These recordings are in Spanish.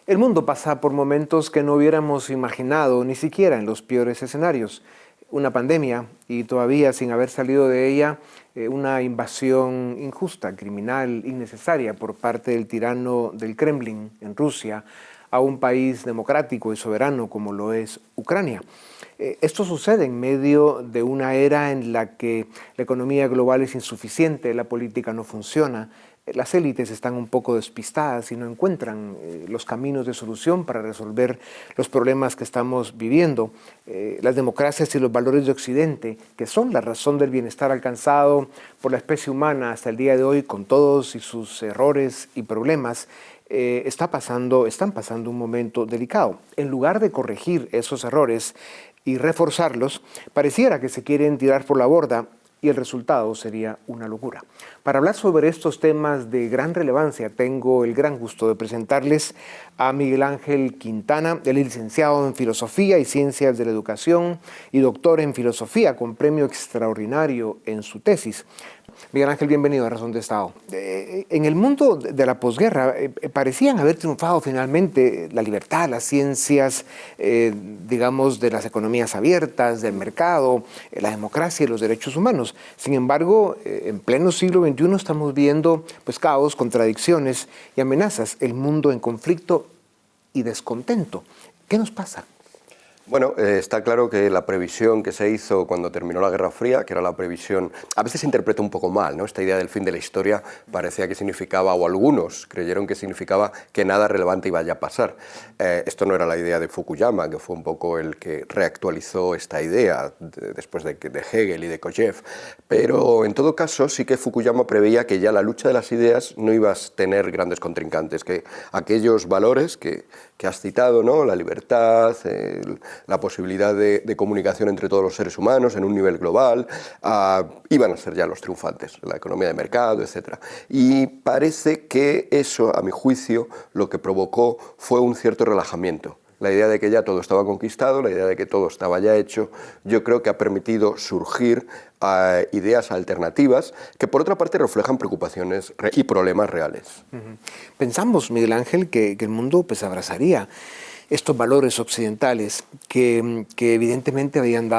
El mundo pasa por momentos que no hubiéramos imaginado ni siquiera en los peores escenarios. Una pandemia y todavía sin haber salido de ella, una invasión injusta, criminal, innecesaria por parte del tirano del Kremlin en Rusia a un país democrático y soberano como lo es Ucrania. Esto sucede en medio de una era en la que la economía global es insuficiente, la política no funciona, las élites están un poco despistadas y no encuentran los caminos de solución para resolver los problemas que estamos viviendo. Las democracias y los valores de Occidente, que son la razón del bienestar alcanzado por la especie humana hasta el día de hoy, con todos y sus errores y problemas, están pasando un momento delicado. En lugar de corregir esos errores y reforzarlos, pareciera que se quieren tirar por la borda y el resultado sería una locura. Para hablar sobre estos temas de gran relevancia, tengo el gran gusto de presentarles a Miguel Ángel Quintana. Él es licenciado en Filosofía y Ciencias de la Educación y doctor en Filosofía con premio extraordinario en su tesis. Miguel Ángel, bienvenido a Razón de Estado. En el mundo de la posguerra parecían haber triunfado finalmente la libertad, las ciencias, digamos, de las economías abiertas, del mercado, la democracia y los derechos humanos. Sin embargo, en pleno siglo XXI estamos viendo pues, caos, contradicciones y amenazas, el mundo en conflicto y descontento. ¿Qué nos pasa? Bueno, está claro que la previsión que se hizo cuando terminó la Guerra Fría, que era la previsión, a veces se interpreta un poco mal, ¿no? Esta idea del fin de la historia parecía que significaba, o algunos creyeron que significaba que nada relevante iba a pasar. Esto no era la idea de Fukuyama, que fue un poco el que reactualizó esta idea después de Hegel y de Kojève, pero en todo caso sí que Fukuyama preveía que ya la lucha de las ideas no iba a tener grandes contrincantes, que aquellos valores que has citado, ¿no? La libertad, la posibilidad de comunicación entre todos los seres humanos en un nivel global, iban a ser ya los triunfantes, la economía de mercado, etc. Y parece que eso, a mi juicio, lo que provocó fue un cierto relajamiento. La idea de que ya todo estaba conquistado, la idea de que todo estaba ya hecho, yo creo que ha permitido surgir ideas alternativas que por otra parte reflejan preocupaciones y problemas reales. Pensamos, Miguel Ángel, que el mundo pues abrazaría estos valores occidentales que evidentemente venían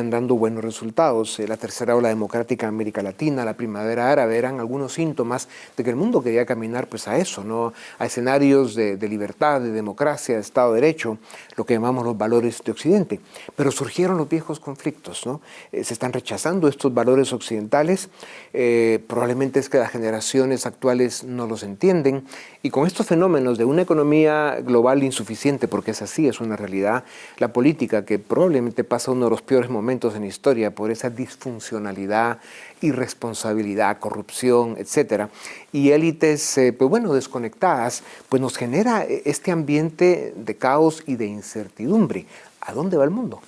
dando buenos resultados. La tercera ola democrática en América Latina, la primavera árabe, eran algunos síntomas de que el mundo quería caminar pues a eso, ¿no? A escenarios de libertad, de democracia, de Estado de Derecho, lo que llamamos los valores de Occidente. Pero surgieron los viejos conflictos, ¿no? Se están rechazando estos valores occidentales, probablemente es que las generaciones actuales no los entienden, y con estos fenómenos de una economía global insuficiente, porque es así, es una realidad, la política que probablemente pasa uno de los peores momentos en la historia por esa disfuncionalidad, irresponsabilidad, corrupción, etcétera, y élites, pues bueno, desconectadas, pues nos genera este ambiente de caos y de incertidumbre. ¿A dónde va el mundo?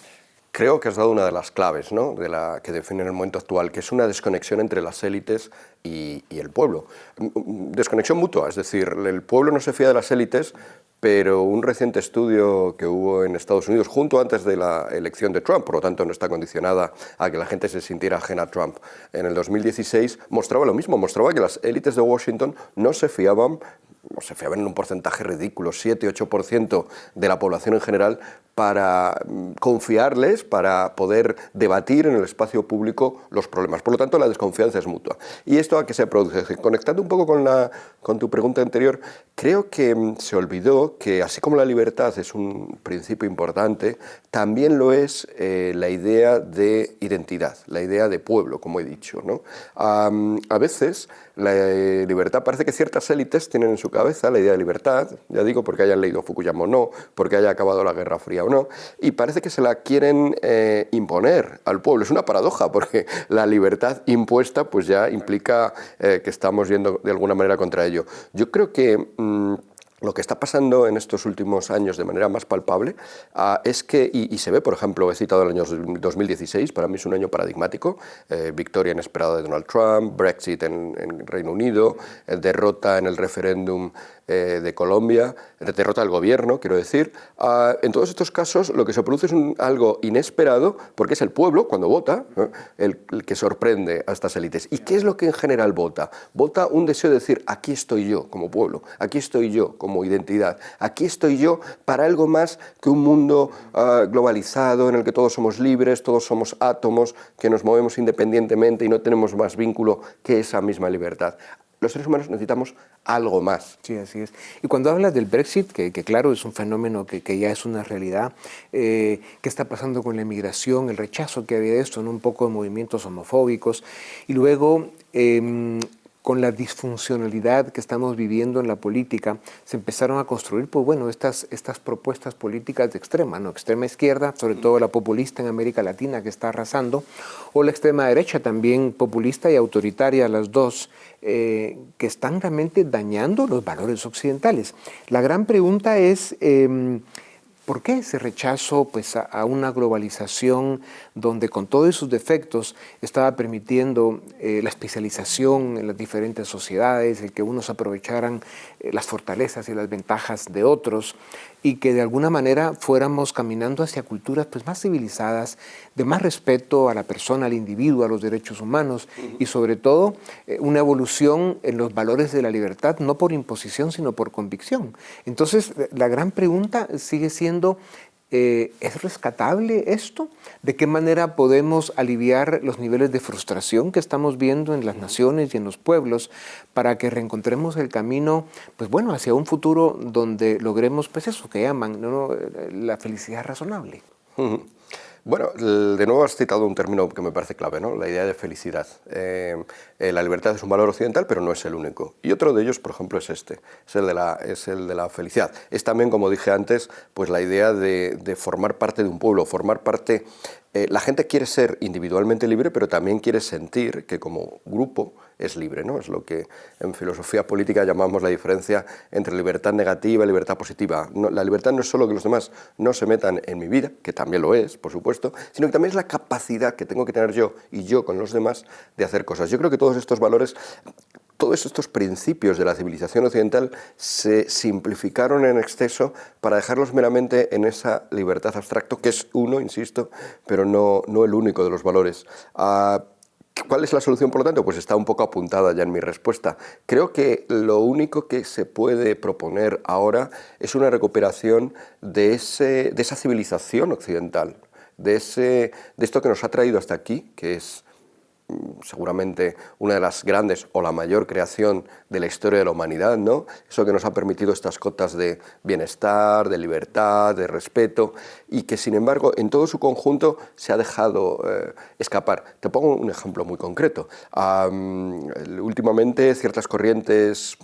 Creo que has dado una de las claves, ¿no? Que definen el momento actual, que es una desconexión entre las élites y el pueblo. Desconexión mutua, es decir, el pueblo no se fía de las élites, pero un reciente estudio que hubo en Estados Unidos, justo antes de la elección de Trump, por lo tanto no está condicionada a que la gente se sintiera ajena a Trump, en el 2016 mostraba lo mismo, mostraba que las élites de Washington no se fiaban en un porcentaje ridículo, 7-8% de la población en general, para confiarles, para poder debatir en el espacio público los problemas. Por lo tanto, la desconfianza es mutua. ¿Y esto a qué se produce? Conectando un poco con tu pregunta anterior, creo que se olvidó que, así como la libertad es un principio importante, también lo es la idea de identidad, la idea de pueblo, como he dicho, ¿no? A veces la libertad, parece que ciertas élites tienen en su cabeza la idea de libertad, ya digo, porque hayan leído Fukuyama o no, porque haya acabado la Guerra Fría o no, y parece que se la quieren imponer al pueblo. Es una paradoja, porque la libertad impuesta pues ya implica que estamos yendo de alguna manera contra ello. Yo creo que lo que está pasando en estos últimos años de manera más palpable es que, y se ve, por ejemplo, he citado el año 2016, para mí es un año paradigmático, victoria inesperada de Donald Trump, Brexit en Reino Unido, derrota en el referéndum de Colombia, derrota al gobierno, quiero decir. En todos estos casos lo que se produce es algo inesperado, porque es el pueblo, cuando vota, el que sorprende a estas élites. ¿Y qué es lo que en general vota? Vota un deseo de decir, aquí estoy yo como pueblo, aquí estoy yo como identidad, aquí estoy yo para algo más que un mundo globalizado en el que todos somos libres, todos somos átomos, que nos movemos independientemente y no tenemos más vínculo que esa misma libertad. Los seres humanos necesitamos algo más. Sí, así es. Y cuando hablas del Brexit, que claro, es un fenómeno que ya es una realidad, ¿qué está pasando con la inmigración, el rechazo que había de esto, ¿no? Un poco de movimientos homofóbicos, y luego con la disfuncionalidad que estamos viviendo en la política, se empezaron a construir, pues bueno, estas propuestas políticas de extrema, ¿no? Extrema izquierda, sobre todo la populista en América Latina que está arrasando, o la extrema derecha también populista y autoritaria, las dos, que están realmente dañando los valores occidentales. La gran pregunta es, ¿por qué ese rechazo pues, a una globalización donde con todos sus defectos estaba permitiendo la especialización en las diferentes sociedades, el que unos aprovecharan las fortalezas y las ventajas de otros y que de alguna manera fuéramos caminando hacia culturas pues, más civilizadas, de más respeto a la persona, al individuo, a los derechos humanos y sobre todo una evolución en los valores de la libertad, no por imposición sino por convicción? Entonces la gran pregunta sigue siendo, ¿es rescatable esto? ¿De qué manera podemos aliviar los niveles de frustración que estamos viendo en las naciones y en los pueblos para que reencontremos el camino, pues bueno, hacia un futuro donde logremos, pues eso que llaman, ¿no? La felicidad razonable? Bueno, de nuevo has citado un término que me parece clave, ¿no? La idea de felicidad. La libertad es un valor occidental, pero no es el único. Y otro de ellos, por ejemplo, es este, es el de la felicidad. Es también, como dije antes, pues la idea de formar parte de un pueblo, formar parte... la gente quiere ser individualmente libre, pero también quiere sentir que como grupo es libre, ¿no? Es lo que en filosofía política llamamos la diferencia entre libertad negativa y libertad positiva. No, la libertad no es solo que los demás no se metan en mi vida, que también lo es, por supuesto, sino que también es la capacidad que tengo que tener yo y yo con los demás de hacer cosas. Yo creo que todos estos valores, todos estos principios de la civilización occidental se simplificaron en exceso para dejarlos meramente en esa libertad abstracta, que es uno, insisto, pero no el único de los valores. ¿Cuál es la solución, por lo tanto? Pues está un poco apuntada ya en mi respuesta. Creo que lo único que se puede proponer ahora es una recuperación de esa civilización occidental, de esto que nos ha traído hasta aquí, que es seguramente una de las grandes o la mayor creación de la historia de la humanidad, ¿no? Eso que nos ha permitido estas cotas de bienestar, de libertad, de respeto, y que sin embargo en todo su conjunto se ha dejado escapar. Te pongo un ejemplo muy concreto. Últimamente ciertas corrientes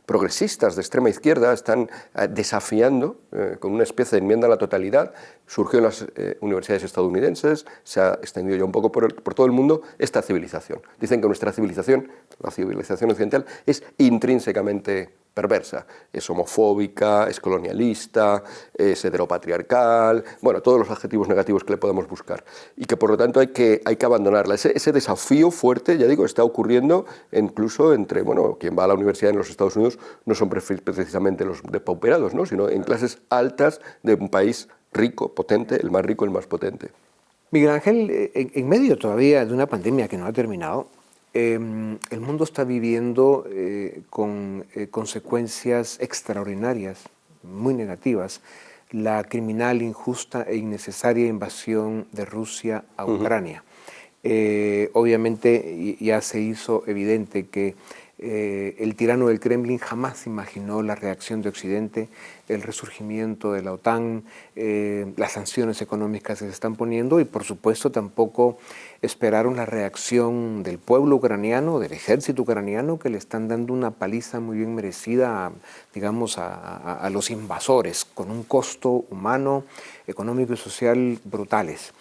progresistas de extrema izquierda están desafiando con una especie de enmienda a la totalidad. Surgió en las universidades estadounidenses, se ha extendido ya un poco por todo el mundo esta civilización. Dicen que nuestra civilización, la civilización occidental, es intrínsecamente perversa. Es homofóbica, es colonialista, es heteropatriarcal, bueno, todos los adjetivos negativos que le podemos buscar. Y que por lo tanto hay que abandonarla. Ese desafío fuerte, ya digo, está ocurriendo incluso entre, bueno, quien va a la universidad en los Estados Unidos no son precisamente los depauperados, ¿no? Sino en clases altas de un país rico, potente, el más rico, el más potente. Miguel Ángel, en medio todavía de una pandemia que no ha terminado, el mundo está viviendo con consecuencias extraordinarias, muy negativas, la criminal, injusta e innecesaria invasión de Rusia a Ucrania. Obviamente ya se hizo evidente que el tirano del Kremlin jamás imaginó la reacción de Occidente, el resurgimiento de la OTAN, las sanciones económicas que se están poniendo y por supuesto tampoco esperaron la reacción del pueblo ucraniano, del ejército ucraniano, que le están dando una paliza muy bien merecida, digamos, a los invasores, con un costo humano, económico y social brutales.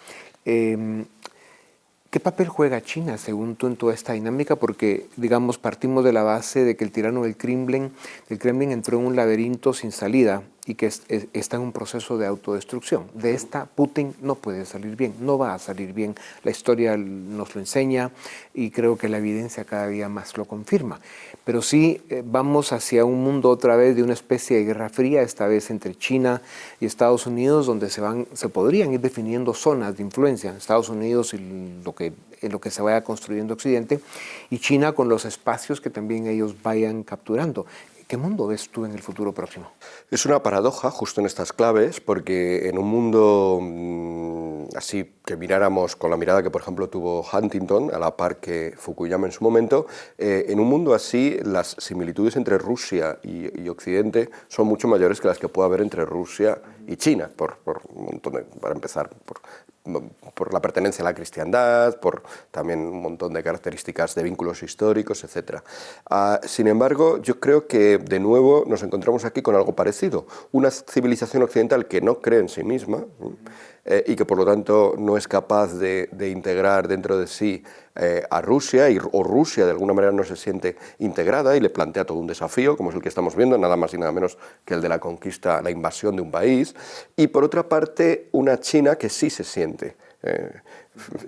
¿Qué papel juega China, según tú, en toda esta dinámica? Porque, digamos, partimos de la base de que el tirano del Kremlin entró en un laberinto sin salida y que está en un proceso de autodestrucción. De esta Putin no puede salir bien, no va a salir bien. La historia nos lo enseña y creo que la evidencia cada día más lo confirma. Pero sí vamos hacia un mundo otra vez de una especie de guerra fría, esta vez entre China y Estados Unidos, donde se podrían ir definiendo zonas de influencia. Estados Unidos y en lo que se vaya construyendo Occidente, y China con los espacios que también ellos vayan capturando. ¿Qué mundo ves tú en el futuro próximo? Es una paradoja justo en estas claves, porque en un mundo así que miráramos con la mirada que, por ejemplo, tuvo Huntington, a la par que Fukuyama en su momento, en un mundo así las similitudes entre Rusia y Occidente son mucho mayores que las que puede haber entre Rusia y China, por un montón para empezar, por la pertenencia a la cristiandad, por también un montón de características de vínculos históricos, etc. Sin embargo, yo creo que de nuevo nos encontramos aquí con algo parecido, una civilización occidental que no cree en sí misma y que por lo tanto no es capaz de integrar dentro de sí a Rusia, o Rusia de alguna manera no se siente integrada y le plantea todo un desafío, como es el que estamos viendo, nada más y nada menos que el de la conquista, la invasión de un país, y por otra parte una China que sí se siente,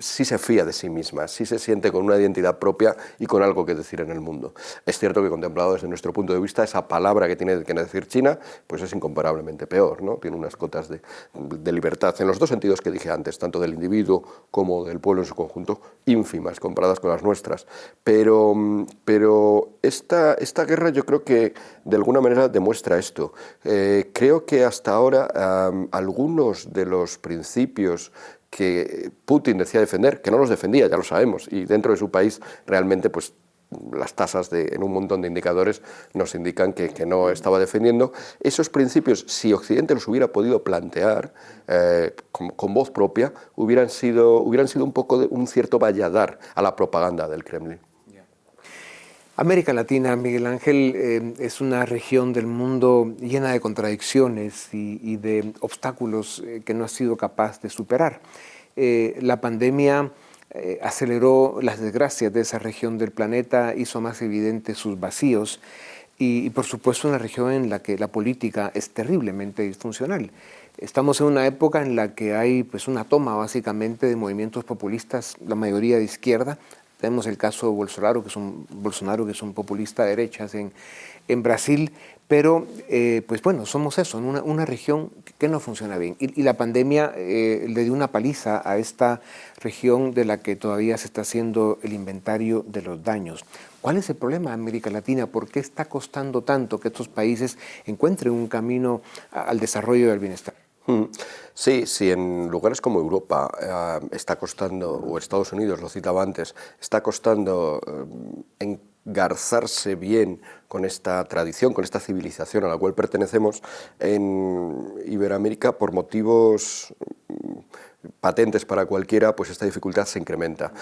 sí se fía de sí misma, sí se siente con una identidad propia y con algo que decir en el mundo. Es cierto que contemplado desde nuestro punto de vista, esa palabra que tiene que decir China, pues es incomparablemente peor, ¿no? Tiene unas cotas de libertad, en los dos sentidos que dije antes, tanto del individuo como del pueblo en su conjunto, ínfimas comparadas con las nuestras. Pero esta guerra yo creo que de alguna manera demuestra esto. Creo que hasta ahora algunos de los principios que Putin decía defender, que no los defendía, ya lo sabemos, y dentro de su país realmente pues las tasas en un montón de indicadores nos indican que no estaba defendiendo. Esos principios, si Occidente los hubiera podido plantear con voz propia, hubieran sido un poco de un cierto valladar a la propaganda del Kremlin. América Latina, Miguel Ángel, es una región del mundo llena de contradicciones y de obstáculos que no ha sido capaz de superar. La pandemia aceleró las desgracias de esa región del planeta, hizo más evidentes sus vacíos y por supuesto una región en la que la política es terriblemente disfuncional. Estamos en una época en la que hay pues, una toma básicamente de movimientos populistas, la mayoría de izquierda. Tenemos el caso de Bolsonaro, que es un populista de derechas en Brasil, pero pues bueno, somos eso, en una región que no funciona bien. Y la pandemia le dio una paliza a esta región de la que todavía se está haciendo el inventario de los daños. ¿Cuál es el problema de América Latina? ¿Por qué está costando tanto que estos países encuentren un camino al desarrollo y al bienestar? Sí, en lugares como Europa está costando, o Estados Unidos, lo citaba antes, está costando engarzarse bien con esta tradición, con esta civilización a la cual pertenecemos, en Iberoamérica, por motivos patentes para cualquiera, pues esta dificultad se incrementa.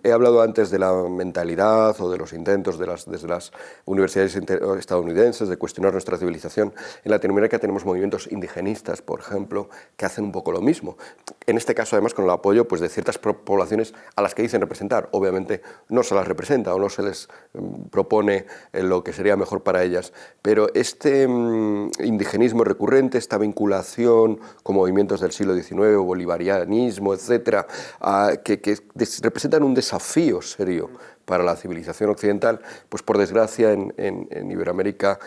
He hablado antes de la mentalidad o de los intentos desde las universidades estadounidenses de cuestionar nuestra civilización. En Latinoamérica tenemos movimientos indigenistas, por ejemplo, que hacen un poco lo mismo. En este caso, además, con el apoyo pues, de ciertas poblaciones a las que dicen representar. Obviamente no se las representa o no se les propone lo que sería mejor para ellas, pero este indigenismo recurrente, esta vinculación con movimientos del siglo XIX, bolivarianismo, etcétera, que representan un desafío serio para la civilización occidental, pues por desgracia en Iberoamérica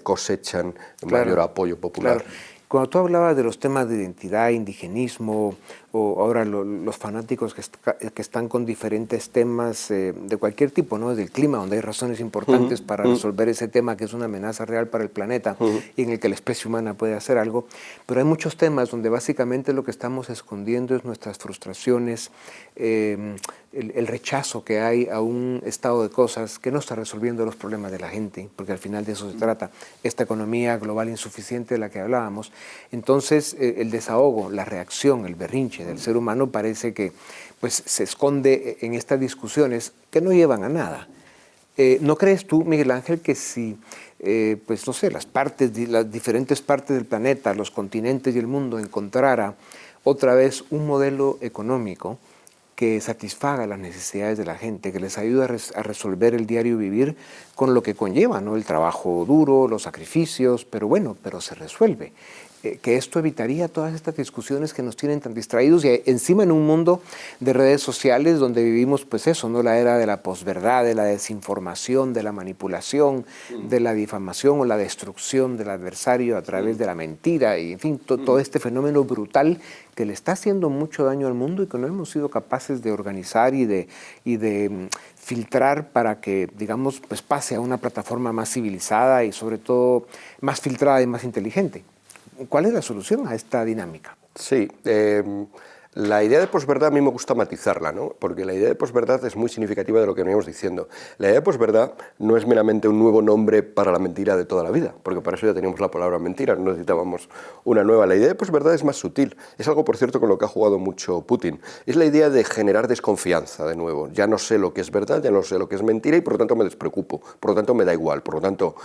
cosechan mayor apoyo popular. Claro. Cuando tú hablabas de los temas de identidad, indigenismo, o ahora los fanáticos que están con diferentes temas de cualquier tipo, ¿no? Desde el clima, donde hay razones importantes para resolver ese tema que es una amenaza real para el planeta y en el que la especie humana puede hacer algo. Pero hay muchos temas donde básicamente lo que estamos escondiendo es nuestras frustraciones, el rechazo que hay a un estado de cosas que no está resolviendo los problemas de la gente, porque al final de eso se trata, esta economía global insuficiente de la que hablábamos. Entonces, el desahogo, la reacción, el berrinche del ser humano parece que pues, se esconde en estas discusiones que no llevan a nada. ¿No crees tú, Miguel Ángel, que si, pues no sé, las diferentes partes del planeta, los continentes y el mundo encontrara otra vez un modelo económico que satisfaga las necesidades de la gente, que les ayude a resolver el diario vivir con lo que conlleva, ¿no? El trabajo duro, los sacrificios, pero bueno, pero se resuelve. Que esto evitaría todas estas discusiones que nos tienen tan distraídos y encima en un mundo de redes sociales donde vivimos pues eso, ¿no? La era de la posverdad, de la desinformación, de la manipulación, de la difamación o la destrucción del adversario a través de la mentira y en fin, todo este fenómeno brutal que le está haciendo mucho daño al mundo y que no hemos sido capaces de organizar y de filtrar para que, digamos, pues pase a una plataforma más civilizada y sobre todo más filtrada y más inteligente. ¿Cuál es la solución a esta dinámica? Sí, la idea de posverdad a mí me gusta matizarla, ¿no? Porque la idea de posverdad es muy significativa de lo que veníamos diciendo. La idea de posverdad no es meramente un nuevo nombre para la mentira de toda la vida, porque para eso ya teníamos la palabra mentira, no necesitábamos una nueva. La idea de posverdad es más sutil, es algo, por cierto, con lo que ha jugado mucho Putin. Es la idea de generar desconfianza de nuevo. Ya no sé lo que es verdad, ya no sé lo que es mentira y por lo tanto me despreocupo, por lo tanto me da igual, por lo tanto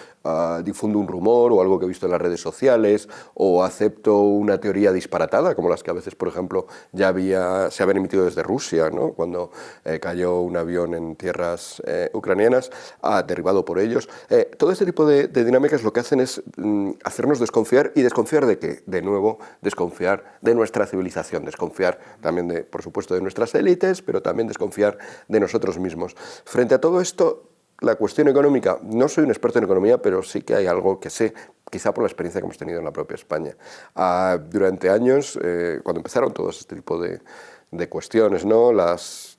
difundo un rumor o algo que he visto en las redes sociales o acepto una teoría disparatada, como las que a veces, por ejemplo, se habían emitido desde Rusia, ¿no? Cuando cayó un avión en tierras ucranianas, derribado por ellos. Todo este tipo de dinámicas lo que hacen es hacernos desconfiar. ¿Y desconfiar de qué? De nuevo, desconfiar de nuestra civilización, desconfiar también, por supuesto, de nuestras élites, pero también desconfiar de nosotros mismos. Frente a todo esto, la cuestión económica, no soy un experto en economía, pero sí que hay algo que sé, quizá por la experiencia que hemos tenido en la propia España. Durante años, cuando empezaron todos este tipo de cuestiones, ¿no?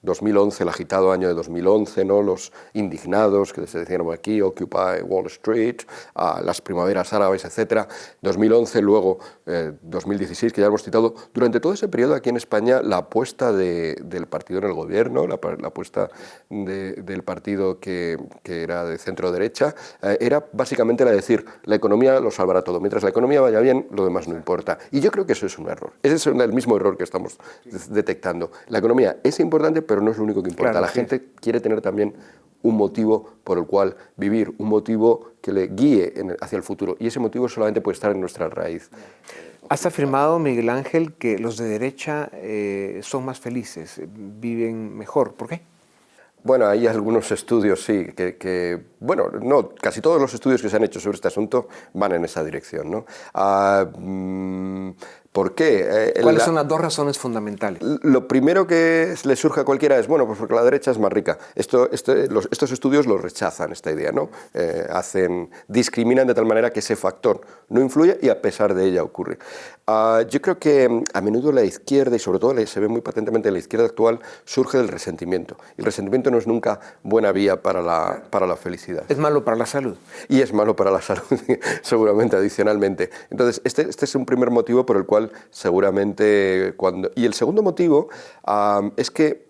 2011, el agitado año de 2011, ¿no? Los indignados, que se decían aquí, Occupy Wall Street, las primaveras árabes, etc. 2011, luego 2016, que ya hemos citado. Durante todo ese periodo aquí en España, la apuesta del partido en el gobierno, la apuesta del partido que era de centro-derecha, era básicamente la de decir, la economía lo salvará todo. Mientras la economía vaya bien, lo demás no importa. Y yo creo que eso es un error. Ese es el mismo error que estamos detectando. La economía es importante, pero no es lo único que importa. Claro, la gente quiere tener también un motivo por el cual vivir, un motivo que le guíe hacia el futuro. Y ese motivo solamente puede estar en nuestra raíz. Has afirmado, Miguel Ángel, que los de derecha son más felices, viven mejor. ¿Por qué? Bueno, hay algunos estudios, sí, bueno, no, casi todos los estudios que se han hecho sobre este asunto van en esa dirección, ¿no? ¿Por qué? ¿Cuáles son las dos razones fundamentales? Lo primero que le surge a cualquiera es, bueno, pues porque la derecha es más rica. Estos estudios lo rechazan, esta idea, ¿no? Discriminan de tal manera que ese factor no influye y a pesar de ella ocurre. Yo creo que a menudo la izquierda, y sobre todo se ve muy patentemente en la izquierda actual, surge del resentimiento. Y el resentimiento no es nunca buena vía para la felicidad. Es malo para la salud. Y es malo para la salud, seguramente, adicionalmente. Entonces, este es un primer motivo por el cual seguramente Y el segundo motivo es que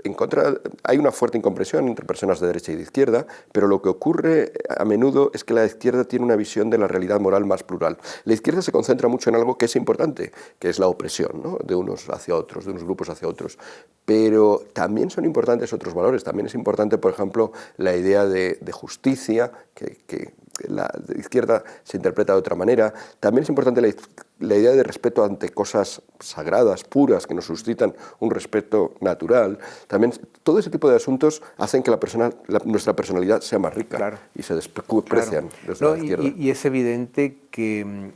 hay una fuerte incomprensión entre personas de derecha y de izquierda, pero lo que ocurre a menudo es que la izquierda tiene una visión de la realidad moral más plural. La izquierda se concentra mucho en algo que es importante, que es la opresión, ¿no? De unos hacia otros, de unos grupos hacia otros. Pero también son importantes otros valores. También es importante, por ejemplo, la idea de justicia, que la izquierda se interpreta de otra manera. También es importante la idea de respeto ante cosas sagradas, puras, que nos suscitan un respeto natural. También todo ese tipo de asuntos hacen que nuestra personalidad sea más rica. Claro. Y se desprecian desde la izquierda. Y es evidente que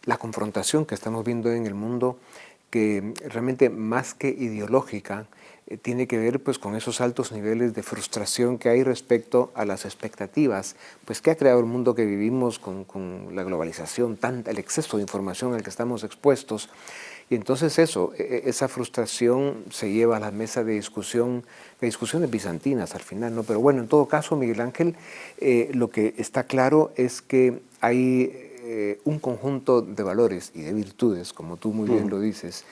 la confrontación que estamos viendo en el mundo, que realmente más que ideológica, tiene que ver pues, con esos altos niveles de frustración que hay respecto a las expectativas pues, que ha creado el mundo que vivimos con la globalización, el exceso de información al que estamos expuestos. Y entonces esa frustración se lleva a la mesa de discusión, de discusiones bizantinas al final, ¿no? Pero bueno, en todo caso, Miguel Ángel, lo que está claro es que hay un conjunto de valores y de virtudes, como tú muy bien lo dices,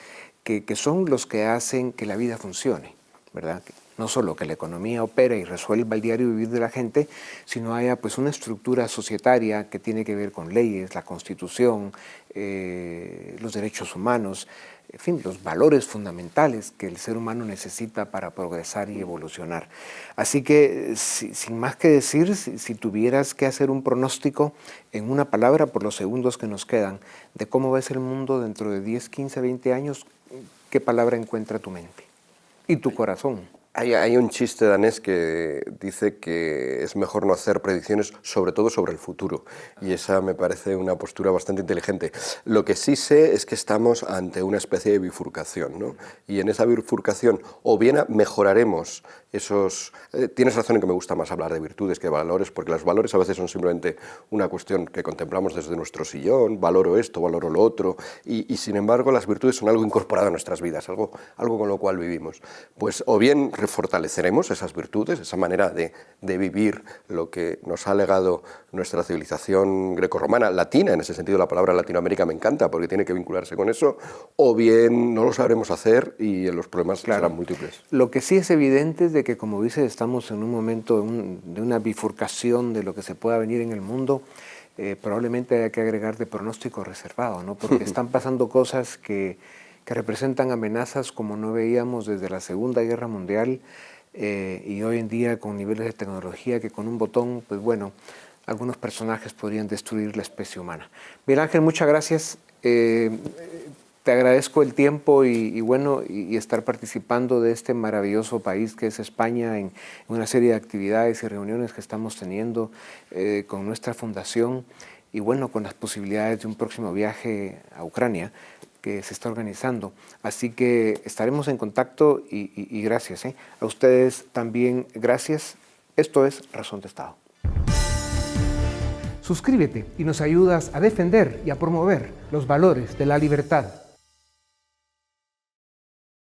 que son los que hacen que la vida funcione, ¿verdad? No solo que la economía opere y resuelva el diario vivir de la gente, sino haya pues una estructura societaria que tiene que ver con leyes, la Constitución, los derechos humanos, en fin, los valores fundamentales que el ser humano necesita para progresar y evolucionar. Así que, sin más que decir, si tuvieras que hacer un pronóstico en una palabra por los segundos que nos quedan, de cómo ves el mundo dentro de 10, 15, 20 años, ¿qué palabra encuentra tu mente y tu corazón? Hay un chiste danés que dice que es mejor no hacer predicciones, sobre todo sobre el futuro, y esa me parece una postura bastante inteligente. Lo que sí sé es que estamos ante una especie de bifurcación, ¿no? Y en esa bifurcación o bien mejoraremos esos... tienes razón en que me gusta más hablar de virtudes que de valores, porque los valores a veces son simplemente una cuestión que contemplamos desde nuestro sillón, valoro esto, valoro lo otro, y sin embargo las virtudes son algo incorporado a nuestras vidas, algo con lo cual vivimos. Pues o bien fortaleceremos esas virtudes, esa manera de vivir lo que nos ha legado nuestra civilización grecorromana, latina, en ese sentido la palabra Latinoamérica me encanta porque tiene que vincularse con eso, o bien no lo sabremos hacer y los problemas serán múltiples. Lo que sí es evidente es de que, como dices, estamos en un momento de una bifurcación de lo que se pueda venir en el mundo. Probablemente haya que agregar de pronóstico reservado, ¿no? Porque están pasando cosas que representan amenazas como no veíamos desde la Segunda Guerra Mundial, y hoy en día con niveles de tecnología que con un botón, pues bueno, algunos personajes podrían destruir la especie humana. Miguel Ángel, muchas gracias. Te agradezco el tiempo y estar participando de este maravilloso país que es España en una serie de actividades y reuniones que estamos teniendo con nuestra fundación y bueno, con las posibilidades de un próximo viaje a Ucrania que se está organizando. Así que estaremos en contacto y gracias. A ustedes también gracias. Esto es Razón de Estado. Suscríbete y nos ayudas a defender y a promover los valores de la libertad,